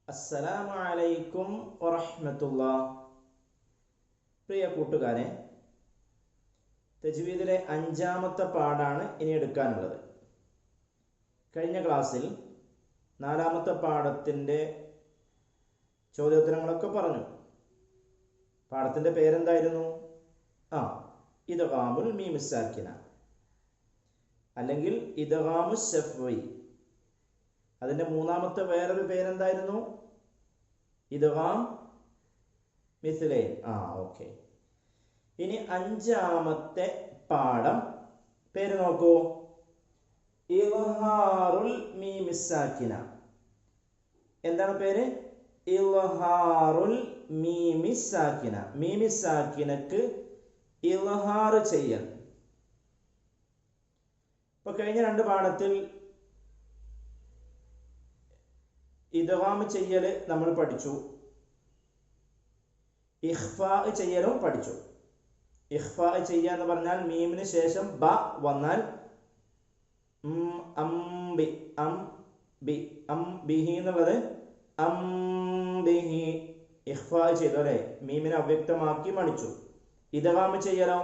അസ്സലാമു അലൈക്കും വറഹ്മത്തുള്ളാഹ്. പ്രിയ കൂട്ടുകാരെ, തജ്വീദിലെ 5-ാമത്തെ പാഠാണ് ഇനി എടുക്കാനുള്ളത്. കഴിഞ്ഞ ക്ലാസ്സിൽ 4-ാമത്തെ പാഠത്തിൻ്റെ ചോദ്യോത്തരങ്ങളൊക്കെ പറഞ്ഞു. പാഠത്തിൻ്റെ പേരെന്തായിരുന്നു? ഇദ്ഗാമുൽ മീമി സാക്കിന അല്ലെങ്കിൽ ഇദ്ഗാമു ശഫ്വി. അതിൻ്റെ 3-ാമത്തെ വേറൊരു പേരെന്തായിരുന്നു? ഇദ്ഗാം മിസ്ലൈൻ. ഓക്കെ. ഇനി 5-ാമത്തെ പാഠം പേര് നോക്കൂ. ഇൽഹാറുൽ മീമി സാക്കിന. എന്താണ് പേര്? ഇൽഹാറുൽ മീമി സാക്കിന. മീമി സാക്കിനക്ക് ഇൽഹാർ ചെയ്യൽ. ഇപ്പൊ കഴിഞ്ഞ 2 പാഠത്തിൽ ഇദ്ഗാം ചെയ്യൽ നമ്മൾ പഠിച്ചു, ഇഖ്ഫാ ചെയ്യലും പഠിച്ചു. ഇഖ്ഫാ ചെയ്യുക എന്ന് പറഞ്ഞാൽ മീമിന് ശേഷം ബ വന്നാൽ ബിഹി എന്നുള്ളത് ബിഹി ഇഖ്ഫാ ചെയ്തു അല്ലെ, മീമിനെ അവ്യക്തമാക്കി മണിച്ചു. ഇദ്ഗാം ചെയ്യലോ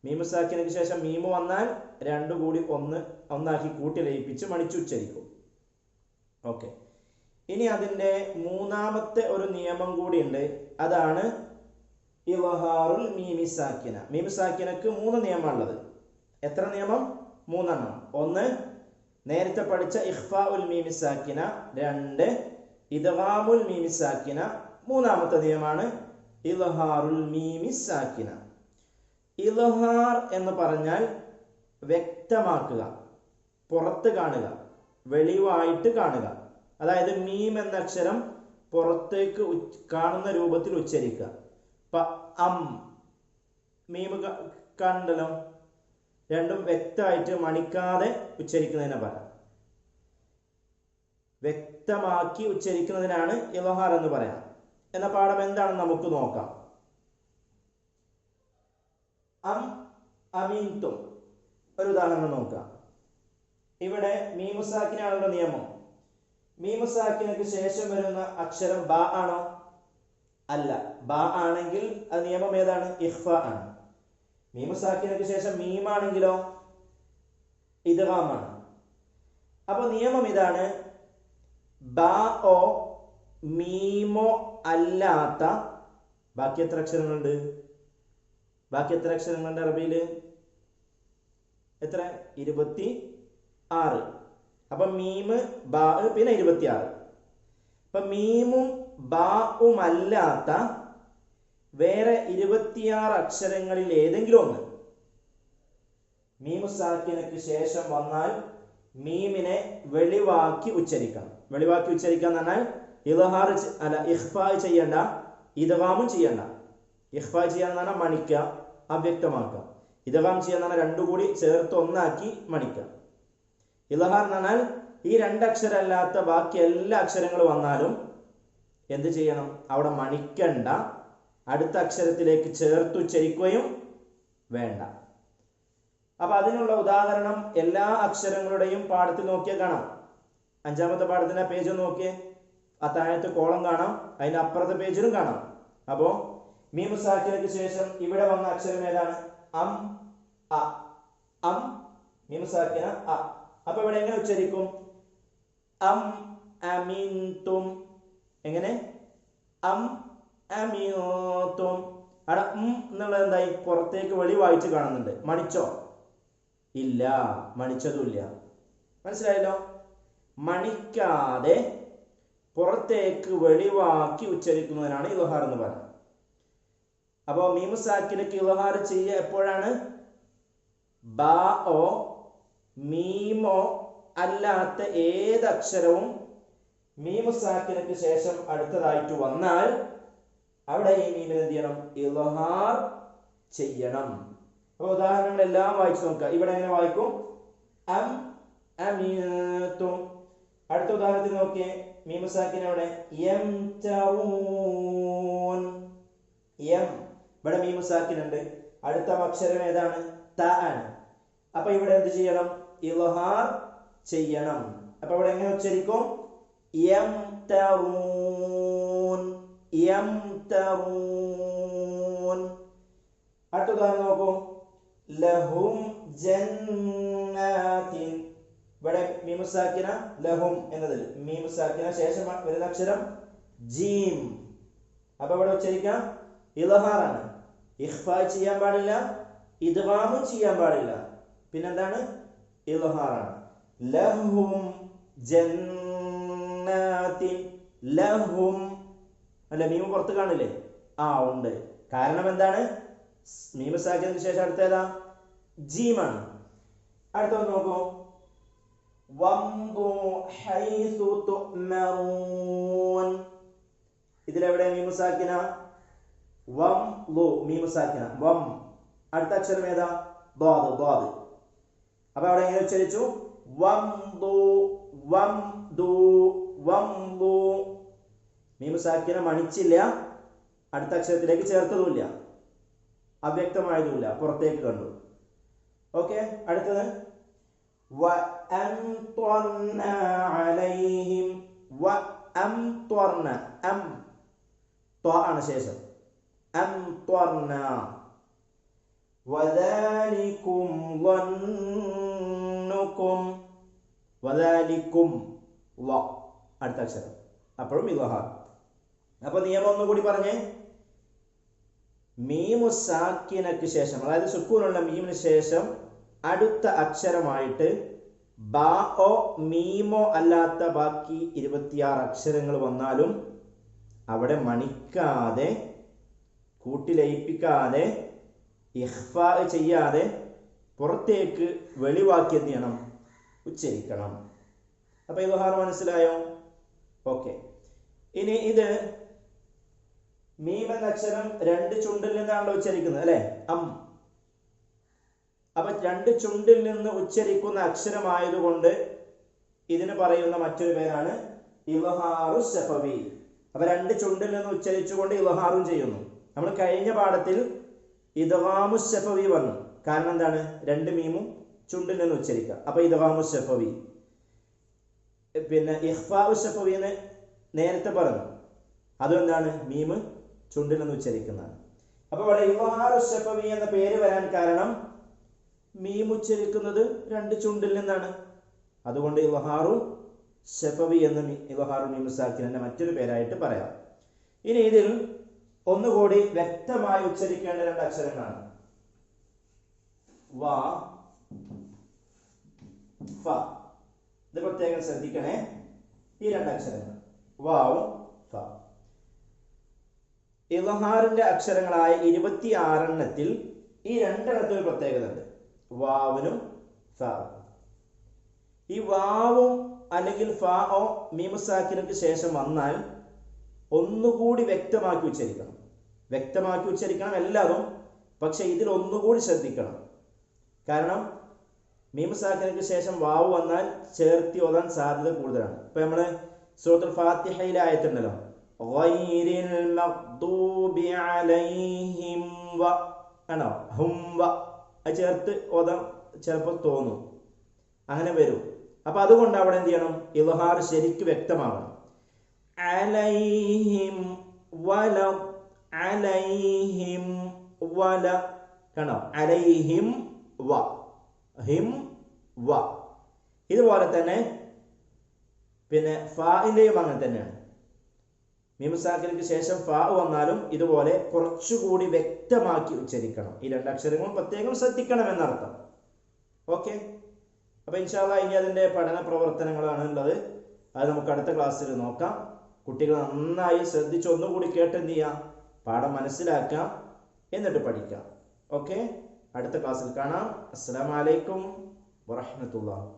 മീമു സാക്കിനക്ക് ശേഷം മീമു വന്നാൽ 2 കൂടി ഒന്നാക്കി കൂട്ടി ലയിപ്പിച്ച് മണിച്ചു ഉച്ചരിക്കും. ഓക്കെ. ഇനി അതിൻ്റെ 3-ാമത്തെ ഒരു നിയമം കൂടിയുണ്ട്. അതാണ് ഇൽഹാറുൽ മീമി സാക്കിന. മീമി സാക്കിനക്ക് 3 നിയമമുള്ളത്. എത്ര നിയമം? 3 എണ്ണം. 1 നേരത്തെ പഠിച്ച ഇഖ്ഫാഉൽ മീമി സാക്കിന, 2 ഇദ്ഗാമുൽ മീമി സാക്കിന, 3-ാമത്തെ നിയമമാണ് ഇൽഹാറുൽ മീമി സാക്കിന. ഇൽഹാർ എന്ന് പറഞ്ഞാൽ വ്യക്തമാക്കുക, പുറത്ത് കാണുക, വെളിവായിട്ട് കാണുക. അതായത് മീം എന്ന അക്ഷരം പുറത്തേക്ക് കാണുന്ന രൂപത്തിൽ ഉച്ചരിക്കുക. മീം കണ്ടല്ലോ, രണ്ടും വ്യക്തമായിട്ട് മണിക്കാതെ ഉച്ചരിക്കുന്നതിനെ പറയാം. വ്യക്തമാക്കി ഉച്ചരിക്കുന്നതിനാണ് ഇൽഹാർ എന്ന് പറയാം. എന്ന പാഠം എന്താണെന്ന് നമുക്ക് നോക്കാം. അമീൻതും ഒരു ഉദാഹരണം നോക്കാം. ഇവിടെ മീമു സാക്കിനാണുള്ള നിയമം. മീമു സാക്കിനക്ക് ശേഷം വരുന്ന അക്ഷരം ബ ആണോ? അല്ല. ബ ആണെങ്കിൽ അത് നിയമം ഏതാണ്? ഇഖ്ഫാ ആണ്. മീമു സാക്കിനക്ക് ശേഷം മീമാണെങ്കിലോ ഇദ്ഗാം ആണ്. അപ്പൊ നിയമം ഇതാണ്: ബ ഓ മീമോ അല്ലാത്ത ബാക്കി എത്ര അക്ഷരങ്ങളുണ്ട്? അറബിയിൽ എത്ര? 26. അപ്പൊ മീമ് ബാ പിന്നെ 26. അപ്പൊ മീമും ബാവും അല്ലാത്ത വേറെ 26 അക്ഷരങ്ങളിൽ ഏതെങ്കിലും ഒന്ന് മീമു സാക്കിനക്ക് ശേഷം വന്നാൽ മീമിനെ വെളിവാക്കി ഉച്ചരിക്കണം. വെളിവാക്കി ഉച്ചരിക്കുക എന്ന് പറഞ്ഞാൽ ഇൽഹാർ അല്ല, ഇഖ്ഫാ ചെയ്യണ്ട, ഇദ്ഗാമും ചെയ്യണ്ട. ഇഖ്ഫാ ചെയ്യാന്ന് പറഞ്ഞാൽ മണിക്കുക, അവ്യക്തമാക്കുക. ഇദ്ഗാം ചെയ്യാന്ന് പറഞ്ഞാൽ 2 കൂടി ചേർത്ത് ഒന്നാക്കി മണിക്കുക. ഇൽഹാർ എന്ന് പറഞ്ഞാൽ ഈ 2 അക്ഷരമല്ലാത്ത ബാക്കി എല്ലാ അക്ഷരങ്ങളും വന്നാലും എന്ത് ചെയ്യണം? അവിടെ മണിക്കണ്ട, അടുത്ത അക്ഷരത്തിലേക്ക് ചേർത്തുച്ചരിക്കുകയും വേണ്ട. അപ്പൊ അതിനുള്ള ഉദാഹരണം എല്ലാ അക്ഷരങ്ങളുടെയും പാഠത്തിൽ നോക്കിയാൽ കാണാം. 5-ാമത്തെ പാഠത്തിന്റെ പേജ് നോക്കിയേ. ആ താഴത്തെ കോളം കാണാം, അതിന്റെ അപ്പുറത്തെ പേജിലും കാണാം. അപ്പോ മീമു സാക്കിനക്ക് ശേഷം ഇവിടെ വന്ന അക്ഷരം ഏതാണ്? മീമു സാക്കിന അ. അപ്പൊ ഇവിടെ എങ്ങനെ ഉച്ചരിക്കും? അമീൻതും. എങ്ങനെ? അമീൻതും. അവിടെ എന്നുള്ളത് എന്തായി? പുറത്തേക്ക് വെളിവായിട്ട് കാണുന്നുണ്ട്. മണിച്ചോ? ഇല്ല, മണിച്ചതുമില്ല. മനസ്സിലായല്ലോ? മണിക്കാതെ പുറത്തേക്ക് വെളിവാക്കി ഉച്ചരിക്കുന്നതിനാണ് ഇൽഹാർ എന്ന് പറയുന്നത്. അപ്പോ മീമു സാക്കിനക്ക് ഇൽഹാർ ചെയ്യുക എപ്പോഴാണ്? ബാ ഓ മീമോ അല്ലാത്ത ഏതക്ഷരവും മീമു സാക്കിനക്ക് ശേഷം അടുത്തതായിട്ട് വന്നാൽ അവിടെ ഈ മീമിനെ എന്ത് ചെയ്യണം? ഇൽഹാർ ചെയ്യണം. അപ്പൊ ഉദാഹരണങ്ങളെല്ലാം വായിച്ചു നോക്കുക. ഇവിടെ എങ്ങനെ വായിക്കും? അമീൻതും. അടുത്ത ഉദാഹരണത്തിൽ നോക്കിയേ. മീമു സാക്കിന അവിടെ ഇവിടെ മീമു സാക്കിനുണ്ട്. അടുത്ത അക്ഷരം ഏതാണ്? ത ആണ്. അപ്പൊ ഇവിടെ എന്ത് ചെയ്യണം? ഇൽഹാർ ചെയ്യണം. അപ്പൊ ഇവിടെ എങ്ങനെ ഉച്ചരിക്കും? യംതറൂൻ യംതറൂൻ. അടുത്തതാണ് നോക്കൂ, ലഹും ജന്നാത്തിൻ. ഇവിടെ മീമു സാക്കിന ലഹും എന്നതിൽ മീമു സാക്കിന ശേഷം വരുന്ന അക്ഷരം ജീം. അപ്പൊ ഇവിടെ ഉച്ചരിക്കാം ഇൽഹാറാണ്. ഇഖ്ഫാ ചെയ്യാൻ പാടില്ല, ഇദ്ഗാമും ചെയ്യാൻ പാടില്ല. പിന്നെന്താണ്? ഇൽഹാറാണ്. ലഹും ജന്നാത്തിൻ. ലഹും അല്ല, മീമു പുറത്ത് കാണില്ലേ? ഉണ്ട്. കാരണം എന്താണ്? മീമു സാക്കിനക്ക് ശേഷം അടുത്തേതാ? ജീമാണ്. അടുത്ത നോക്കൂ, വംദു ഹൈസു തുഅ്മറൂൻ. ഇതിലെവിടെ മീമു സാക്കിന? വം ലു മീമു സാക്കിന വം. അടുത്ത അക്ഷരം ഏതാ? ദ്വാദ് ദ്വാദ്. അപ്പൊ അവിടെ എങ്ങനെ ഉച്ചരിച്ചു? വംദു വംദു വംദു. മീമു സാക്കിന മണിച്ചില്ല, അടുത്ത അക്ഷരത്തിലേക്ക് ചേർത്തതുമില്ല, അവ്യക്തമായതുമില്ല, പുറത്തേക്ക് കണ്ടു. ഓക്കെ. അടുത്തത് വഅംത്വർന അലൈഹിം. വഅംത്വർന അം ത്വ ആണ് ശേഷം. അംത്വർന. വദാലികും ളന്നുകും. വദാലികും വ അടുത്ത അക്ഷരം, അപ്പോഴും ഇൽഹാർ. അപ്പൊ നിയമം ഒന്നുകൂടി പറഞ്ഞേ. മീമു സാക്കിനക്ക് ശേഷം, അതായത് സുക്കൂനുള്ള മീമിന് ശേഷം അടുത്ത അക്ഷരമായിട്ട് ബാओ മീമോ അല്ലാത്ത ബാക്കി 26 അക്ഷരങ്ങൾ വന്നാലും അവിടെ മണിക്കാതെ, കൂട്ടിലയിപ്പിക്കാതെ, ഇഖ്ഫാ ചെയ്യാതെ പുറത്തേക്ക് വെളിവാക്കി എന്ത് ചെയ്യണം? ഉച്ചരിക്കണം. അപ്പൊ ഇൽഹാർ മനസ്സിലായോ? ഓക്കെ. ഇനി ഇത് മീം എന്ന അക്ഷരം 2 ചുണ്ടിൽ നിന്നാണല്ലോ ഉച്ചരിക്കുന്നത്, അല്ലെ? അം. അപ്പൊ 2 ചുണ്ടിൽ നിന്ന് ഉച്ചരിക്കുന്ന അക്ഷരമായതുകൊണ്ട് ഇതിന് പറയുന്ന മറ്റൊരു പേരാണ് ഇൽഹാറു ശഫവി. അപ്പൊ 2 ചുണ്ടിൽ നിന്ന് ഉച്ചരിച്ചുകൊണ്ട് ഇൽഹാറും ചെയ്യുന്നു. നമ്മൾ കഴിഞ്ഞ പാഠത്തിൽ ഇദ്ഗാമു ശഫവി വന്നു. കാരണം എന്താണ്? 2 മീമും ചുണ്ടിൽ നിന്ന് ഉച്ചരിക്കുക. അപ്പൊ ഇദ്ഗാമു ശഫവി. പിന്നെ ഇഖ്ഫാഉ ശഫവി എന്ന് നേരത്തെ പറഞ്ഞു. അതെന്താണ്? മീമ് ചുണ്ടിൽ നിന്ന് ഉച്ചരിക്കുന്നതാണ്. അപ്പൊ ഇവിടെ ഇൽഹാറു ശഫവി എന്ന പേര് വരാൻ കാരണം മീം ഉച്ചരിക്കുന്നത് 2 ചുണ്ടിൽ നിന്നാണ്. അതുകൊണ്ട് ഇൽഹാറു ശഫവി എന്ന ഇൽഹാറു മീമു സാക്കിനിന്റെ മറ്റൊരു പേരായിട്ട് പറയാം. ഇനി ഇതിൽ ഒന്നുകൂടി വ്യക്തമായി ഉച്ചരിക്കേണ്ട 2 അക്ഷരങ്ങളാണ് വ ഫ. ഇത് പ്രത്യേകം ശ്രദ്ധിക്കണേ. ഈ 2 അക്ഷരങ്ങൾ വാവും ഫ. ഇൽഹാറിന്റെ അക്ഷരങ്ങളായ 26 എണ്ണത്തിൽ ഈ 2 എണ്ണത്തിൽ പ്രത്യേകത ഉണ്ട്, വാവിനും ഫാവും. ഈ വാവും അല്ലെങ്കിൽ ഫാओ മീമു സാക്കിനക്ക് ശേഷം വന്നാൽ ഒന്നുകൂടി വ്യക്തമാക്കി ഉച്ചരിക്കണം. വ്യക്തമാക്കി ഉച്ചരിക്കണം എല്ലാതും, പക്ഷെ ഇതിൽ ഒന്നുകൂടി ശ്രദ്ധിക്കണം. കാരണം മീമു സാക്കിനക്ക് ശേഷം വാവ് വന്നാൽ ചേർത്തി ഓതാൻ സാധ്യത കൂടുതലാണ്. ഇപ്പൊ നമ്മള് സൂറത്തുൽ ഫാത്തിഹയിലെ ആയത്തുണ്ടല്ലോ, ഗൈരിൽ മഗ്ദൂബി അലൈഹിം വ ആണോ, ഹും വ. അത് ചേർത്ത് ഓതാൻ ചിലപ്പോൾ തോന്നും, അങ്ങനെ വരും. അപ്പൊ അതുകൊണ്ട് അവിടെ എന്ത് ചെയ്യണം? ഇൽഹാർ ശരിക്ക് വ്യക്തമാകണം. അലൈഹിം വല, അലൈഹിം വല. കണ്ടോ? അലൈഹിം വ, ഹിം വ. ഇതുപോലെ തന്നെ പിന്നെ ഫാഇന്റെയും അങ്ങനെ തന്നെയാണ്. മീമു സാക്കിനക്ക് ശേഷം ഫാ വന്നാലും ഇതുപോലെ കുറച്ചുകൂടി വ്യക്തമാക്കി ഉച്ചരിക്കണം. ഈ 2 അക്ഷരങ്ങളും പ്രത്യേകം ശ്രദ്ധിക്കണം എന്നർത്ഥം. ഓക്കെ. അപ്പൊ ഇൻഷാ അല്ലാഹ് ഇനി അതിന്റെ പഠന പ്രവർത്തനങ്ങളാണ് ഉള്ളത്. അത് നമുക്ക് അടുത്ത ക്ലാസ്സിൽ നോക്കാം. കുട്ടികൾ നന്നായി ശ്രദ്ധിച്ച് ഒന്നുകൂടി കേട്ട് എന്ത് ചെയ്യാം? പാഠം മനസ്സിലാക്കാം, എന്നിട്ട് പഠിക്കാം. ഓക്കെ. അടുത്ത ക്ലാസ്സിൽ കാണാം. അസ്സലാമു അലൈക്കും വറഹ്മത്തുള്ളാഹി.